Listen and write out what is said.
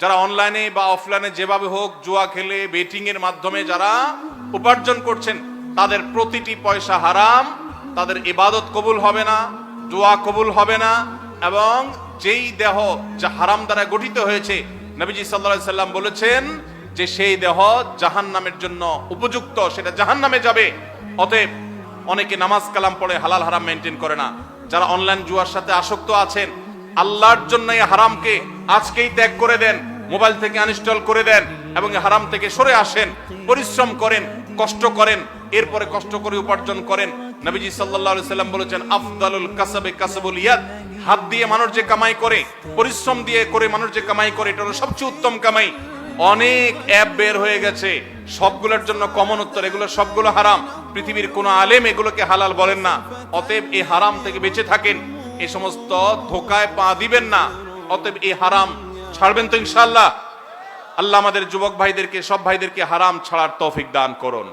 যারা অনলাইনে বা অফলাইনে যেভাবে হোক জুয়া খেলে বেটিং এর মাধ্যমে যারা উপার্জন করছেন, তাদের প্রতিটি পয়সা হারাম, তাদের ইবাদত কবুল হবে না, দোয়া কবুল হবে না। এবং যেই দেহ যা হারাম দ্বারা গঠিত হয়েছে, নবীজি সাল্লাল্লাহু আলাইহি সাল্লাম বলেছেন যে সেই দেহ জাহান্নামের জন্য উপযুক্ত, সেটা জাহান্নামে যাবে। অতএব অনেকে নামাজ কালাম পড়ে হালাল হারাম মেনটেন করে না। যারা অনলাইন জুয়ার সাথে আসক্ত আছেন, আল্লাহর জন্য এই হারামকে আজকেই ত্যাগ করে দেন, মোবাইল থেকে আনইনস্টল করে দেন এবং এই হারাম থেকে সরে আসেন, পরিশ্রম করেন, কষ্ট করেন, এরপরে কষ্ট করে উপার্জন করেন। নবীজি সাল্লাল্লাহু আলাইহি সাল্লাম বলেছেন, আফদালুল কাসবে কাসবুল ইয়াদ, হাত দিয়ে মানুষ যে কামাই করে, পরিশ্রম দিয়ে করে মানুষ যে কামাই করে, এটা হলো সবচেয়ে উত্তম কামাই। অনেক অ্যাপ বের হয়ে গেছে, সবগুলোর জন্য কমন উত্তর, এগুলো সবগুলো হারাম। পৃথিবীর কোন আলেম এগুলোকে হালাল বলেন না। অতএব এই হারাম থেকে বেঁচে থাকেন, এই সমস্ত ধোকায় পা দিবেন না। অতএব এই হারাম ছাড়বেন তো ইনশাআল্লাহ। আল্লাহ আমাদের যুবক ভাইদেরকে, সব ভাইদেরকে হারাম ছাড়ার তৌফিক দান করুন।